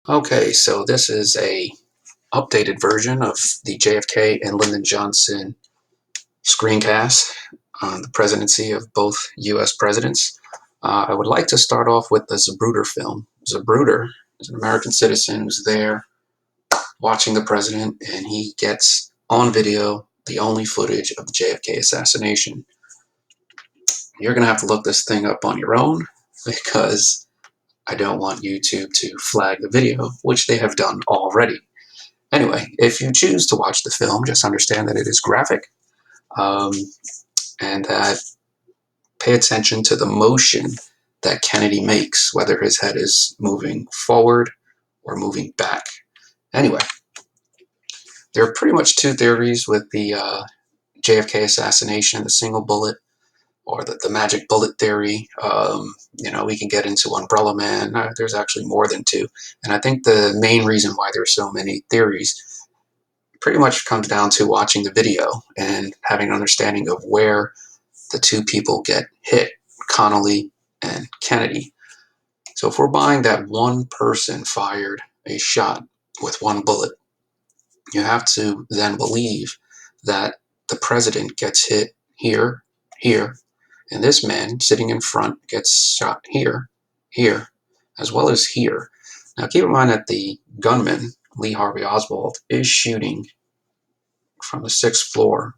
Okay, so this is a updated version of the JFK and Lyndon Johnson screencast on the presidency of both U.S. presidents. I would like to start off with the Zapruder film. Zapruder is an American citizen who's there watching the president, and he gets on video the only footage of the JFK assassination. You're going to have to look this thing up on your own because I don't want YouTube to flag the video, which they have done already. Anyway, if you choose to watch the film, just understand that it is graphic, um, and that pay attention to the motion that Kennedy makes, whether his head is moving forward or moving back. Anyway, there are pretty much two theories with the JFK assassination, the single bullet or the magic bullet theory. We can get into Umbrella Man. There's actually more than two. And I think the main reason why there's so many theories pretty much comes down to watching the video and having an understanding of where the two people get hit, Connolly and Kennedy. So if we're buying that one person fired a shot with one bullet, you have to then believe that the president gets hit here, here, and this man sitting in front gets shot here, here, as well as here. Now keep in mind that the gunman, Lee Harvey Oswald, is shooting from the sixth floor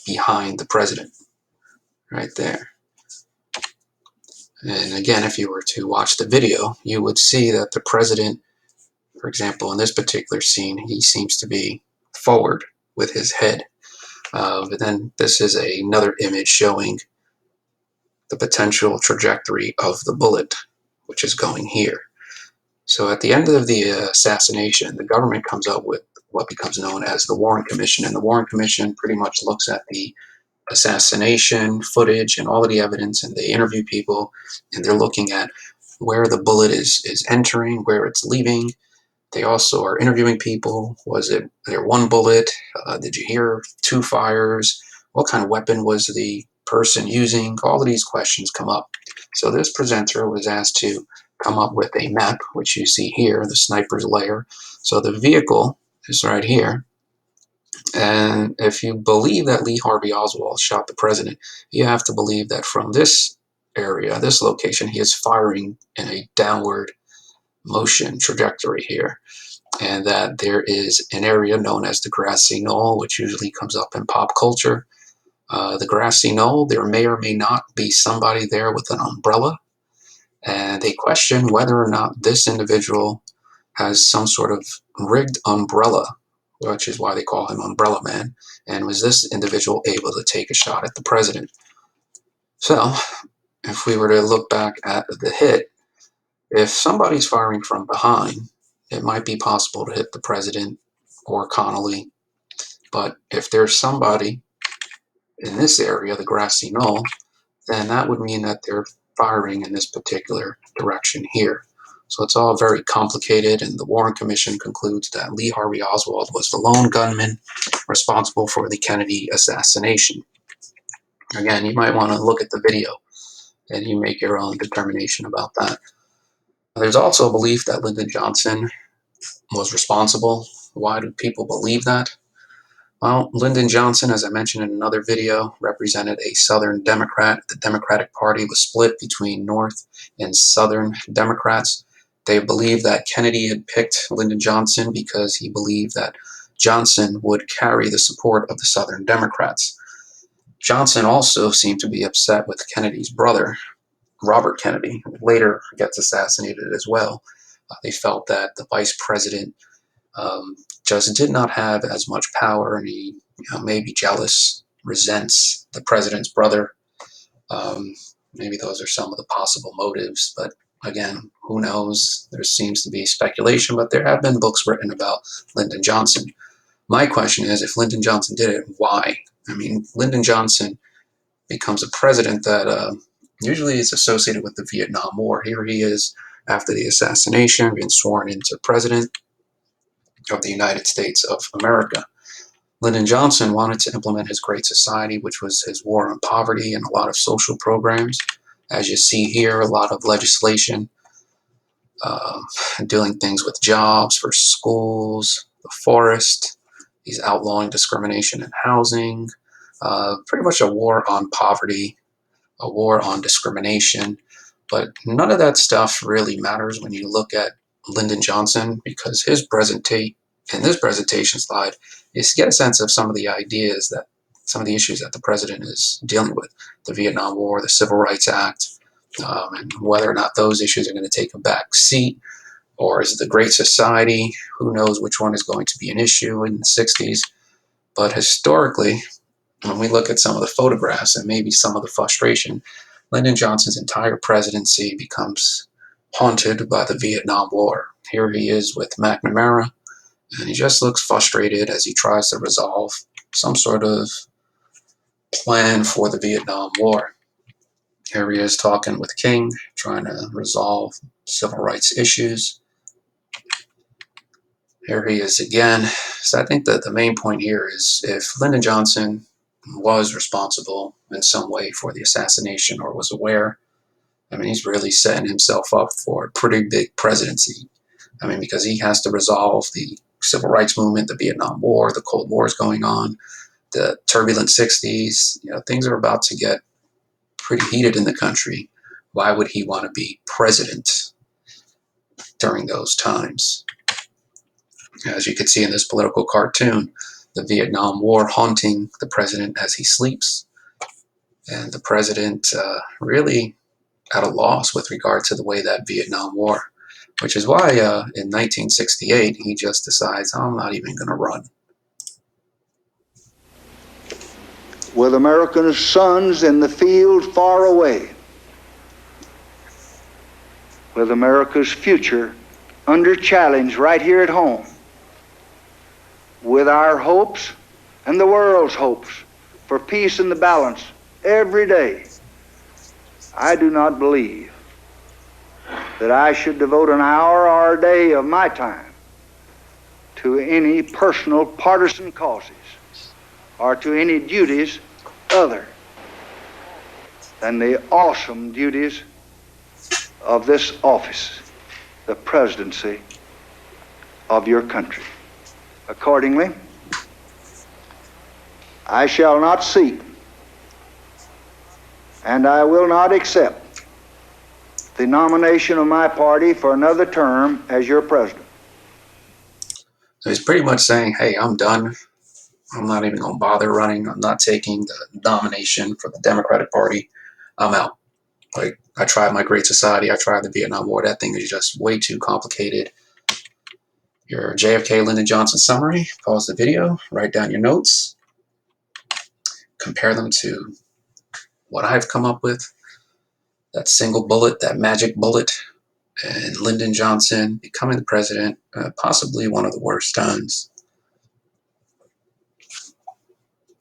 behind the president, right there. And again, if you were to watch the video, you would see that the president, for example, in this particular scene, he seems to be forward with his head. But then this is another image showing the potential trajectory of the bullet, which is going here. So at the end of the assassination, the government comes up with what becomes known as the Warren Commission. And the Warren Commission pretty much looks at the assassination footage and all of the evidence, and they interview people, and they're looking at where the bullet is entering, where it's leaving. They also are interviewing people. Was it there one bullet? Did you hear two fires? What kind of weapon was the person using? All of these questions come up. So this presenter was asked to come up with a map, which you see here, the sniper's lair. So the vehicle is right here. And if you believe that Lee Harvey Oswald shot the president, you have to believe that from this area, this location, he is firing in a downward motion trajectory here. And that there is an area known as the grassy knoll, which usually comes up in pop culture. The grassy knoll, there may or may not be somebody there with an umbrella. And they question whether or not this individual has some sort of rigged umbrella, which is why they call him Umbrella Man. And was this individual able to take a shot at the president? So, if we were to look back at the hit, if somebody's firing from behind, it might be possible to hit the president or Connolly. But if there's somebody in this area, the grassy knoll, then that would mean that they're firing in this particular direction here. So it's all very complicated, and the Warren Commission concludes that Lee Harvey Oswald was the lone gunman responsible for the Kennedy assassination. Again, you might want to look at the video and you make your own determination about that. There's also a belief that Lyndon Johnson was responsible. Why do people believe that? Well, Lyndon Johnson, as I mentioned in another video, represented a Southern Democrat. The Democratic Party was split between North and Southern Democrats. They believed that Kennedy had picked Lyndon Johnson because he believed that Johnson would carry the support of the Southern Democrats. Johnson also seemed to be upset with Kennedy's brother, Robert Kennedy, who later gets assassinated as well. They felt that the vice president just did not have as much power, and he may be jealous, resents the president's brother. Maybe those are some of the possible motives, but again, who knows? There seems to be speculation, but there have been books written about Lyndon Johnson. My question is, if Lyndon Johnson did it, why? I mean, Lyndon Johnson becomes a president that usually is associated with the Vietnam War. Here he is after the assassination, being sworn into president of the United States of America. Lyndon Johnson wanted to implement his Great Society, which was his war on poverty and a lot of social programs. As you see here, a lot of legislation uh, doing things with jobs for schools, the forest. He's outlawing discrimination in housing, pretty much a war on poverty, a war on discrimination. But none of that stuff really matters when you look at Lyndon Johnson, because in this presentation slide is to get a sense of some of the ideas that some of the issues that the president is dealing with: the Vietnam War, the Civil Rights Act, and whether or not those issues are going to take a back seat, or is it the Great Society? Who knows which one is going to be an issue in the 60s? But historically, when we look at some of the photographs and maybe some of the frustration, Lyndon Johnson's entire presidency becomes haunted by the Vietnam War. Here he is with McNamara, and he just looks frustrated as he tries to resolve some sort of plan for the Vietnam War. Here he is talking with King, trying to resolve civil rights issues. Here he is again. So I think that the main point here is, if Lyndon Johnson was responsible in some way for the assassination or was aware, I mean, he's really setting himself up for a pretty big presidency. I mean, because he has to resolve the civil rights movement, the Vietnam War, the Cold War is going on, the turbulent 60s. Things are about to get pretty heated in the country. Why would he want to be president during those times? As you can see in this political cartoon, the Vietnam War haunting the president as he sleeps, and the president really at a loss with regard to the way that Vietnam War, which is why in 1968 he just decides, I'm not even going to run. With American sons in the field far away, with America's future under challenge right here at home, with our hopes and the world's hopes for peace and the balance every day, I do not believe that I should devote an hour or a day of my time to any personal partisan causes or to any duties other than the awesome duties of this office, the presidency of your country. Accordingly, I shall not seek and I will not accept the nomination of my party for another term as your president. So he's pretty much saying, hey, I'm done. I'm not even going to bother running. I'm not taking the nomination for the Democratic Party. I'm out. Like, I tried my Great Society. I tried the Vietnam War. That thing is just way too complicated. Your JFK Lyndon Johnson summary. Pause the video. Write down your notes. Compare them to what I've come up with. That single bullet, that magic bullet, and Lyndon Johnson becoming the president, possibly one of the worst times